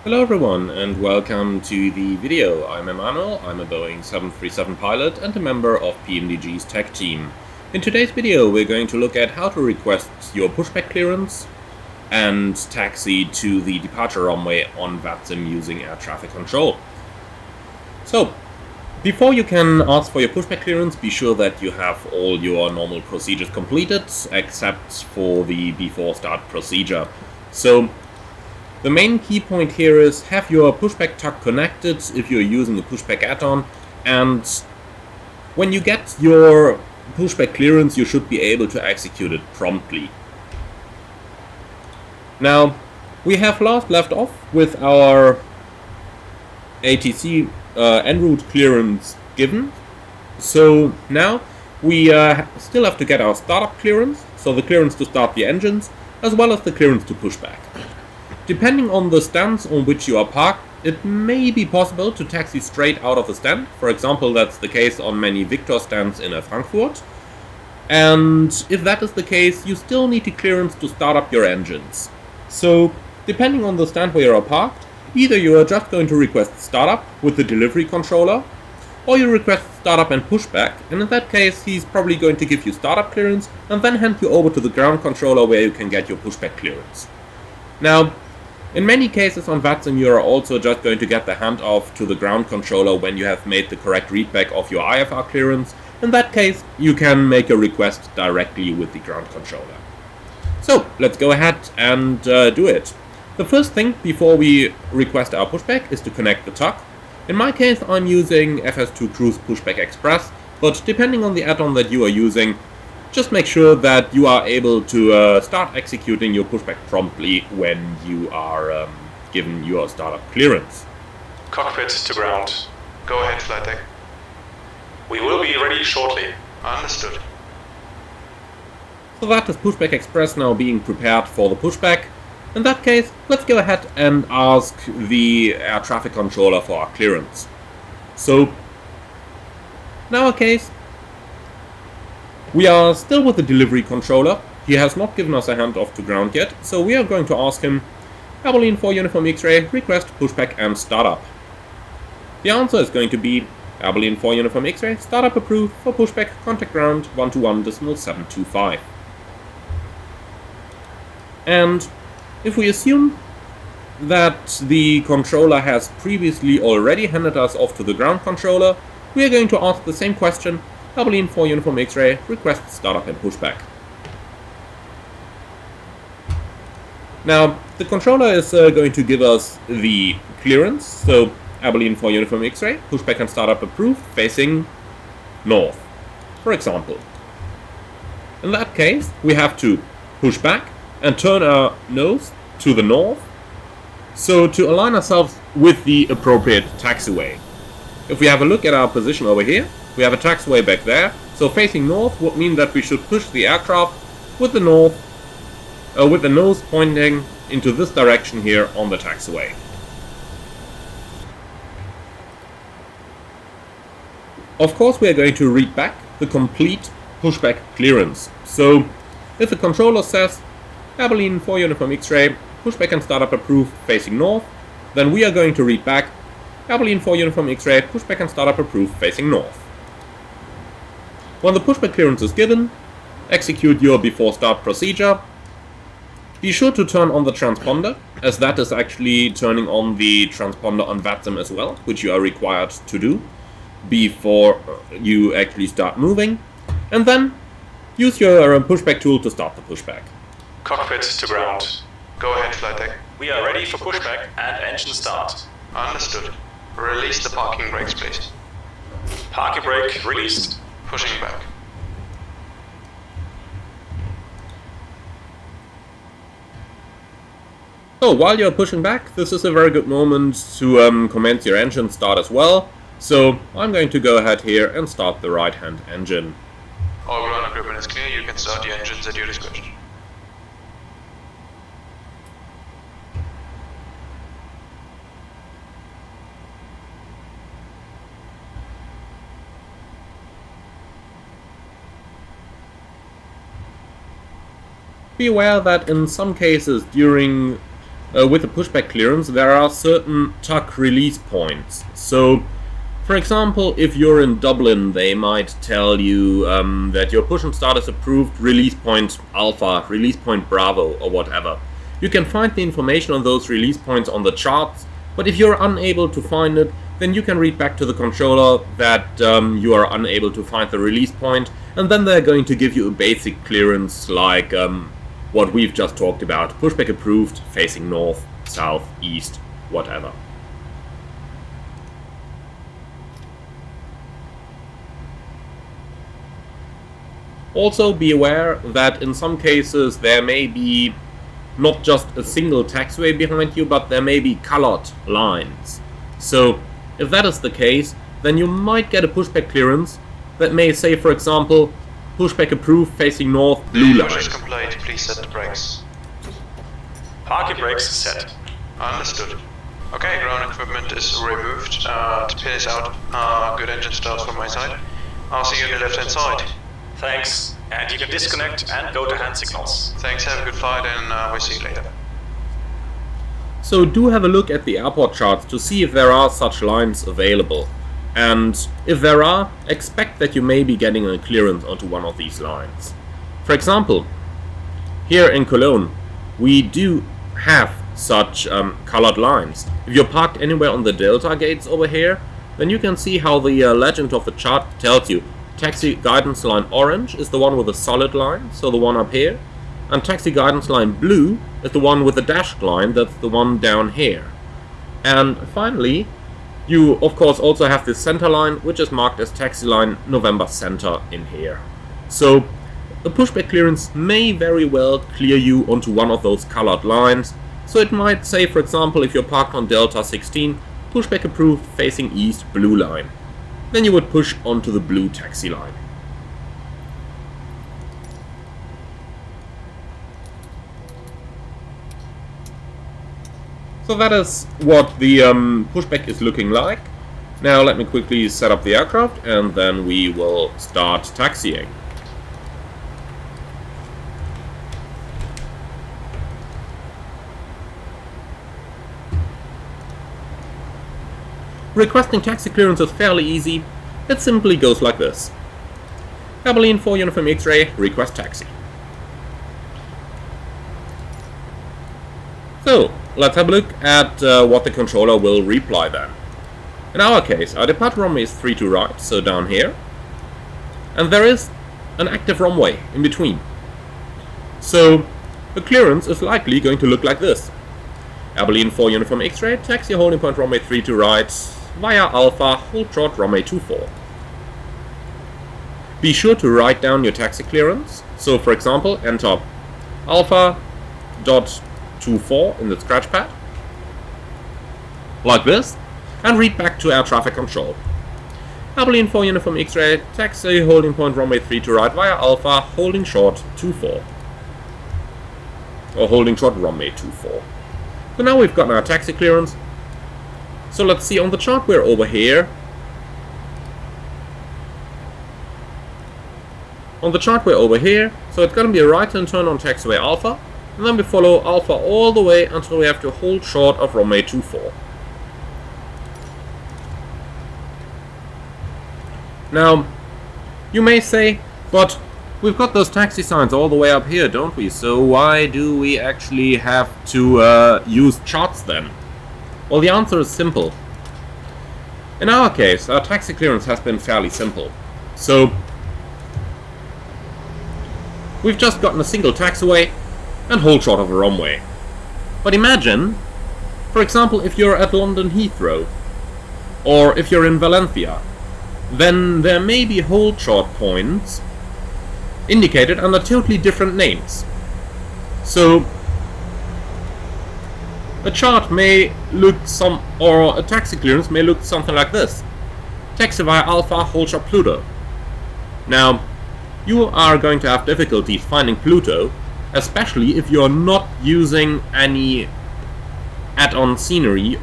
Hello everyone and welcome to the video. I'm Emanuel, I'm a Boeing 737 pilot and a member of PMDG's tech team. In today's video we're going to look at how to request your pushback clearance and taxi to the departure runway on VATSIM using air traffic control. So, before you can ask for your pushback clearance, be sure that you have all your normal procedures completed except for the before start procedure. So, the main key point here is have your pushback tug connected if you're using a pushback add-on, and when you get your pushback clearance you should be able to execute it promptly. Now, we have last left off with our ATC en route clearance given, so now we still have to get our startup clearance, so the clearance to start the engines, as well as the clearance to pushback. Depending on the stance on which you are parked, it may be possible to taxi straight out of the stand. For example, that's the case on many Victor stands in Frankfurt. And if that is the case, you still need the clearance to start up your engines. So, depending on the stand where you are parked, either you are just going to request startup with the delivery controller, or you request startup and pushback, and in that case he's probably going to give you startup clearance and then hand you over to the ground controller where you can get your pushback clearance. Now, in many cases on VATSIM you are also just going to get the handoff to the ground controller when you have made the correct readback of your IFR clearance. In that case, you can make a request directly with the ground controller. So, let's go ahead and do it. The first thing before we request our pushback is to connect the tug. In my case, I'm using FS2 Cruise Pushback Express, but depending on the add-on that you are using, just make sure that you are able to start executing your pushback promptly when you are given your startup clearance. Cockpit to ground. Go ahead, flight deck. We will be ready shortly. Understood. So that is Pushback Express now being prepared for the pushback. In that case, let's go ahead and ask the air traffic controller for our clearance. So, in our case, we are still with the delivery controller. He has not given us a handoff to ground yet, so we are going to ask him, Airborne 4 Uniform X-Ray, request pushback and startup. The answer is going to be Airborne 4 Uniform X-Ray, startup approved for pushback, contact ground 121.725. And if we assume that the controller has previously already handed us off to the ground controller, we are going to ask the same question, Airborne 4 Uniform X-Ray, request startup and pushback. Now, the controller is going to give us the clearance, so Airborne 4 Uniform X-Ray, pushback and startup approved, facing north, for example. In that case, we have to push back and turn our nose to the north, so to align ourselves with the appropriate taxiway. If we have a look at our position over here, we have a taxiway back there, so facing north would mean that we should push the aircraft with the nose pointing into this direction here on the taxiway. Of course, we are going to read back the complete pushback clearance. So, if the controller says Airborne 4 Uniform X-Ray, pushback and startup approved facing north, then we are going to read back Airborne 4 Uniform X-Ray, pushback and startup approved facing north. When the pushback clearance is given, execute your before start procedure. Be sure to turn on the transponder, as that is actually turning on the transponder on VATSIM as well, which you are required to do before you actually start moving. And then use your pushback tool to start the pushback. Cockpit to ground. Go ahead, flight deck. We are ready for pushback and engine start. Understood. Release the parking brakes, please. Parking brake released. Pushing back. So while you're pushing back, this is a very good moment to commence your engine start as well. So I'm going to go ahead here and start the right hand engine. All ground equipment is clear, you can start the engines at your discretion. Be aware that in some cases during with the pushback clearance, there are certain tuck release points. So, for example, if you're in Dublin, they might tell you that your push and start is approved, release point Alpha, release point Bravo, or whatever. You can find the information on those release points on the charts, but if you're unable to find it, then you can read back to the controller that you are unable to find the release point, and then they're going to give you a basic clearance like what we've just talked about. Pushback approved, facing north, south, east, whatever. Also be aware that in some cases there may be not just a single taxiway behind you, but there may be colored lines. So if that is the case, then you might get a pushback clearance that may say, for example, pushback approved, facing north, blue line. Push is complete, please set the brakes. Parking brakes set. Understood. Okay, ground equipment is removed, the pin is out, good engine starts from my side. I'll see you on the left hand side. Thanks. And you can disconnect and go to hand signals. Thanks, have a good flight, and we'll see you later. So do have a look at the airport charts to see if there are such lines available. And if there are, expect that you may be getting a clearance onto one of these lines. For example, here in Cologne, we do have such colored lines. If you're parked anywhere on the Delta gates over here, then you can see how the legend of the chart tells you. Taxi guidance line orange is the one with a solid line, so the one up here. And taxi guidance line blue is the one with the dashed line, that's the one down here. And finally, you of course also have the center line, which is marked as taxi line November Center in here. So the pushback clearance may very well clear you onto one of those colored lines. So it might say, for example, if you're parked on Delta 16, pushback approved, facing east, blue line. Then you would push onto the blue taxi line. So that is what the pushback is looking like. Now let me quickly set up the aircraft and then we will start taxiing. Requesting taxi clearance is fairly easy. It simply goes like this. Abilene 4 Uniform X-Ray, request taxi. So, let's have a look at what the controller will reply then. In our case, our departure runway is 32 right, so down here. And there is an active runway in between. So, the clearance is likely going to look like this. Abilene 4 Uniform X-Ray, taxi holding point runway 32 right, via Alpha, hold short runway 24. Be sure to write down your taxi clearance. So for example, enter Alpha.24 in the scratch pad, like this, and read back to air traffic control. Abilene 4 Uniform X-Ray, taxi holding point runway 32 right via Alpha, holding short 24. Or holding short runway 24. So now we've got our taxi clearance. So let's see, on the chart we're over here. On the chart we're over here, so it's going to be a right-hand turn on taxiway Alpha, and then we follow Alpha all the way until we have to hold short of runway 24. Now, you may say, but we've got those taxi signs all the way up here, don't we? So why do we actually have to use charts then? Well, the answer is simple. In our case, our taxi clearance has been fairly simple. So, we've just gotten a single taxiway and hold short of a runway. But imagine, for example, if you're at London Heathrow, or if you're in Valencia, then there may be hold short points indicated under totally different names. So, a chart may look or a taxi clearance may look something like this. Taxi via Alpha, hold short Pluto. Now, you are going to have difficulties finding Pluto, especially if you're not using any add-on scenery,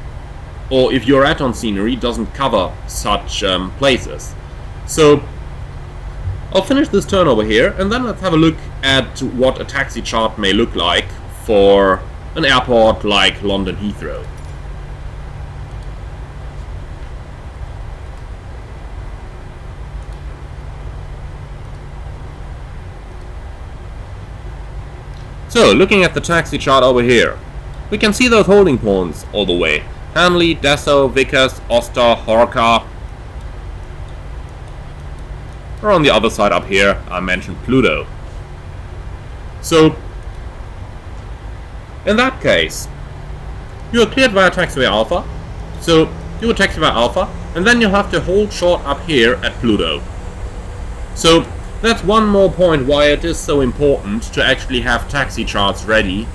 or if your add-on scenery doesn't cover such places. So, I'll finish this turn over here, and then let's have a look at what a taxi chart may look like for an airport like London Heathrow. So, looking at the taxi chart over here, we can see those holding points all the way. Hanley, Dessau, Vickers, Oster, Horka. Or on the other side up here, I mentioned Pluto. So, in that case, you are cleared via taxiway Alpha. So, you will taxi via Alpha, and then you have to hold short up here at Pluto. So, that's one more point why it is so important to actually have taxi charts ready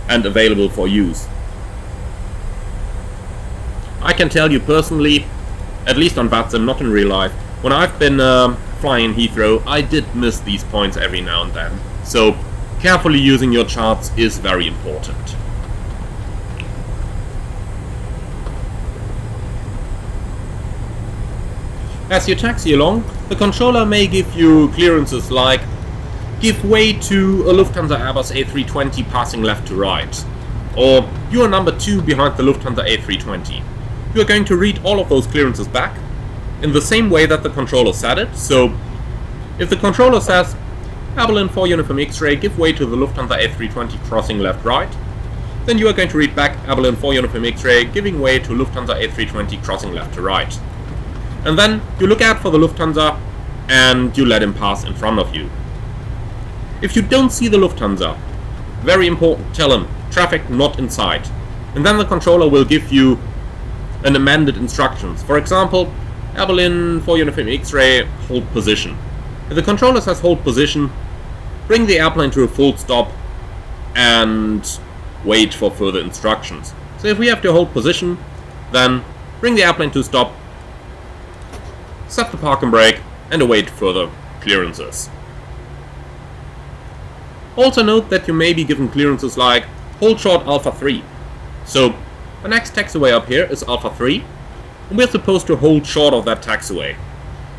and available for use. I can tell you personally, at least on VATSIM, not in real life, when I've been flying in Heathrow, I did miss these points every now and then. So, carefully using your charts is very important. As you taxi along, the controller may give you clearances like give way to a Lufthansa Airbus A320 passing left to right, or you are number 2 behind the Lufthansa A320. You are going to read all of those clearances back in the same way that the controller said it. So if the controller says Berlin 4 Uniform X-ray, give way to the Lufthansa A320 crossing left right, then you are going to read back Berlin 4 Uniform X-ray giving way to Lufthansa A320 crossing left to right. And then you look out for the Lufthansa and you let him pass in front of you. If you don't see the Lufthansa, very important, tell him traffic not in sight. And then the controller will give you an amended instructions. For example, Berlin 4 Uniform X-ray, hold position. If the controller says hold position, bring the airplane to a full stop and wait for further instructions. So if we have to hold position, then bring the airplane to stop, set the park and brake, and await further clearances. Also note that you may be given clearances like hold short Alpha 3. So the next taxiway up here is Alpha 3, and we're supposed to hold short of that taxiway.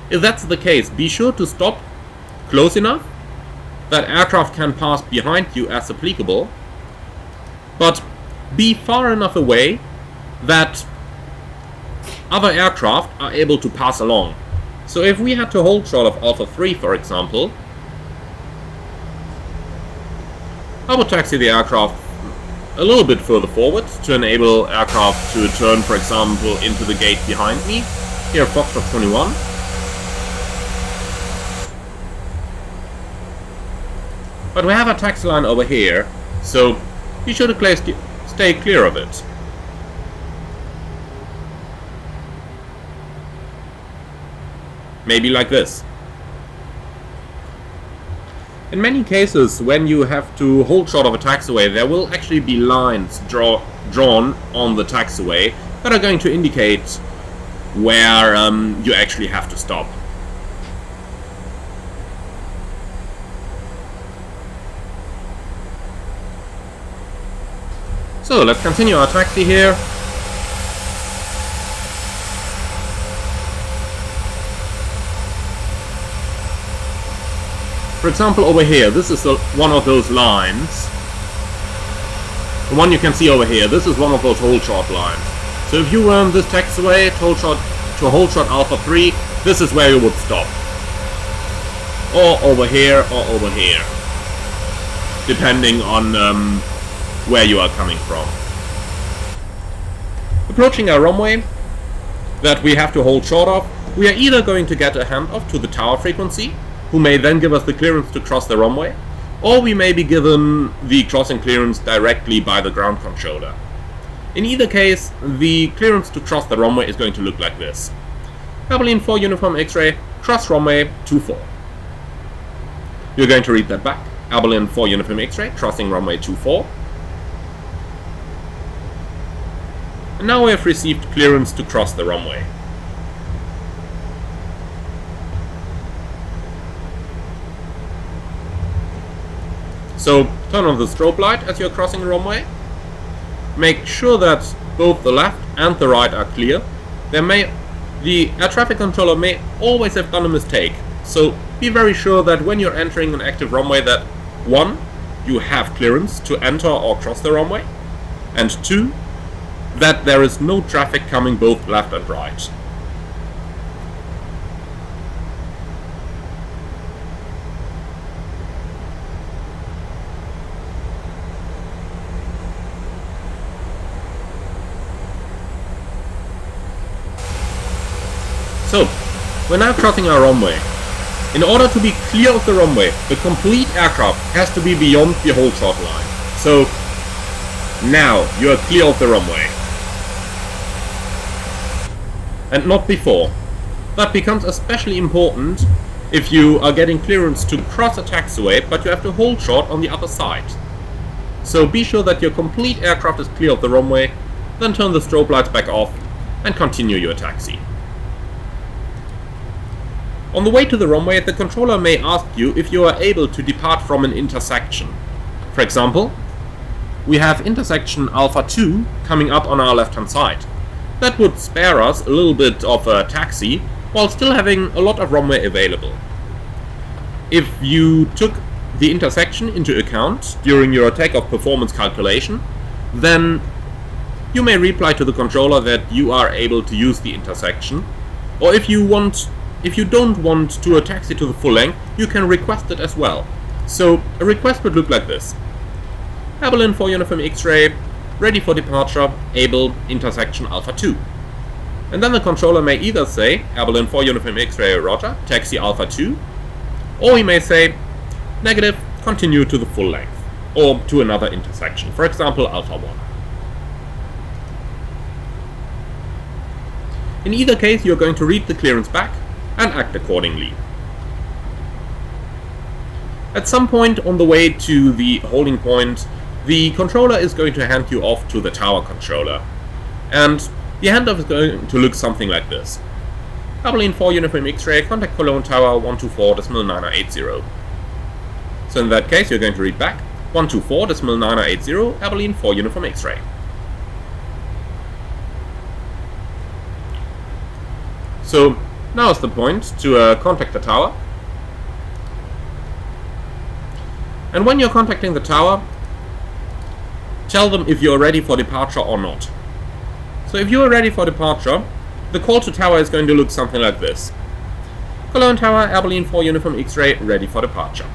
If that's the case, be sure to stop close enough that aircraft can pass behind you as applicable, but be far enough away that other aircraft are able to pass along. So if we had to hold short of Alpha 3, for example, I would taxi the aircraft a little bit further forward to enable aircraft to turn, for example, into the gate behind me. Here, Foxtrot 21. But we have a taxi line over here, so you should stay clear of it. Maybe like this. In many cases, when you have to hold short of a taxiway, there will actually be lines drawn on the taxiway that are going to indicate where you actually have to stop. So let's continue our taxi here. For example, over here, this is one of those lines. The one you can see over here, this is one of those hold short lines. So if you run this taxiway to hold short Alpha 3, this is where you would stop. Or over here, or over here. Depending on where you are coming from. Approaching our runway that we have to hold short of, we are either going to get a handoff to the tower frequency, who may then give us the clearance to cross the runway, or we may be given the crossing clearance directly by the ground controller. In either case, the clearance to cross the runway is going to look like this. Berlin 4 Uniform X-ray, cross runway 24. You're going to read that back. Berlin 4 Uniform X-ray, crossing runway 24. And now we have received clearance to cross the runway. So turn on the strobe light as you're crossing the runway. Make sure that both the left and the right are clear. The air traffic controller may always have done a mistake. So be very sure that when you're entering an active runway that 1. you have clearance to enter or cross the runway, and 2, that there is no traffic coming both left and right. So, we're now crossing our runway. In order to be clear of the runway, the complete aircraft has to be beyond the hold short line. So, now you are clear of the runway. And not before. That becomes especially important if you are getting clearance to cross a taxiway, but you have to hold short on the other side. So be sure that your complete aircraft is clear of the runway, then turn the strobe lights back off and continue your taxi. On the way to the runway, the controller may ask you if you are able to depart from an intersection. For example, we have intersection Alpha 2 coming up on our left hand side. That would spare us a little bit of a taxi while still having a lot of runway available. If you took the intersection into account during your takeoff performance calculation, then you may reply to the controller that you are able to use the intersection, or if you don't want to taxi to the full length, you can request it as well. So a request would look like this: Berlin 4 Uniform X-ray, ready for departure, able, intersection Alpha 2. And then the controller may either say, Berlin 4 Uniform X-ray, roger, taxi Alpha 2, or he may say, negative, continue to the full length, or to another intersection, for example Alpha 1. In either case, you're going to read the clearance back and act accordingly. At some point on the way to the holding point, the controller is going to hand you off to the tower controller. And the handoff is going to look something like this: Berlin 4 Uniform X-ray, contact Cologne Tower 124.9080. So in that case, you're going to read back 124.9080, Berlin 4 Uniform X-ray. So now is the point to contact the tower. And when you're contacting the tower, tell them if you're ready for departure or not. So if you are ready for departure, the call to tower is going to look something like this: Cologne Tower, Berlin 4 Uniform X-ray, ready for departure.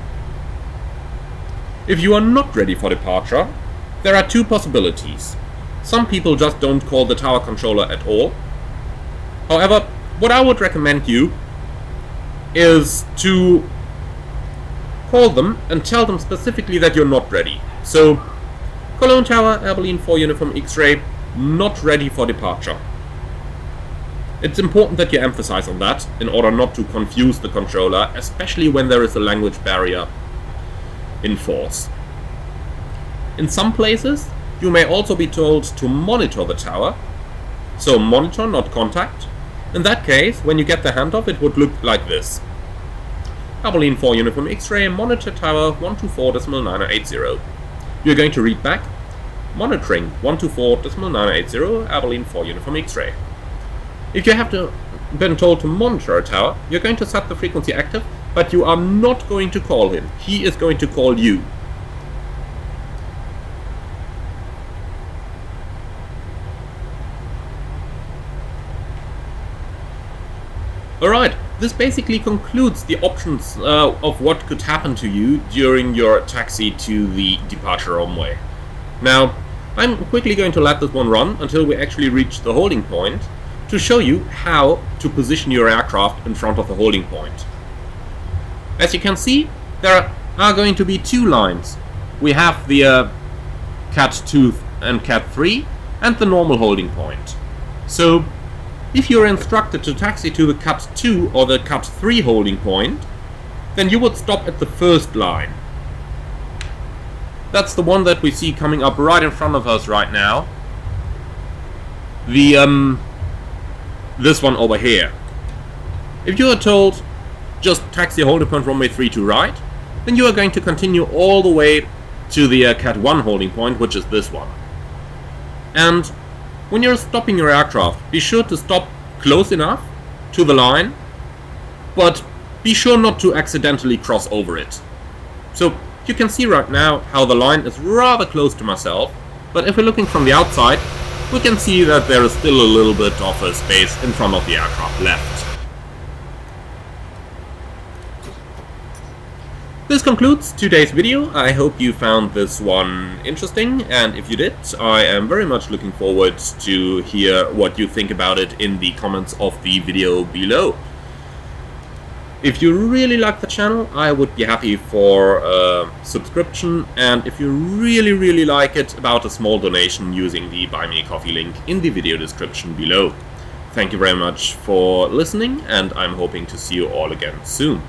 If you are not ready for departure, there are two possibilities. Some people just don't call the tower controller at all. However, what I would recommend you is to call them and tell them specifically that you're not ready. So, Cologne Tower, Berlin 4 Uniform X-ray, not ready for departure. It's important that you emphasize on that in order not to confuse the controller, especially when there is a language barrier in force. In some places, you may also be told to monitor the tower. So monitor, not contact. In that case, when you get the handoff, it would look like this: Berlin 4 Uniform X-ray, monitor tower 124.9080. You're going to read back: monitoring 124.9080, Berlin 4 Uniform X-ray. If you have been told to monitor a tower, you're going to set the frequency active, but you are not going to call him. He is going to call you. Alright, this basically concludes the options of what could happen to you during your taxi to the departure runway. Now, I'm quickly going to let this one run until we actually reach the holding point to show you how to position your aircraft in front of the holding point. As you can see, there are going to be two lines. We have the Cat 2 and Cat 3 and the normal holding point. So, if you're instructed to taxi to the Cat 2 or the Cat 3 holding point, then you would stop at the first line. That's the one that we see coming up right in front of us right now. This one over here. If you are told, just taxi holding point runway 3 to right, then you are going to continue all the way to the Cat 1 holding point, which is this one. And when you're stopping your aircraft, be sure to stop close enough to the line, but be sure not to accidentally cross over it. So You can see right now how the line is rather close to myself, but if we're looking from the outside, we can see that there is still a little bit of a space in front of the aircraft left. This concludes today's video. I hope you found this one interesting, and if you did, I am very much looking forward to hear what you think about it in the comments of the video below. If you really like the channel, I would be happy for a subscription, and if you really like it, about a small donation using the Buy Me a Coffee link in the video description below. Thank you very much for listening, and I'm hoping to see you all again soon.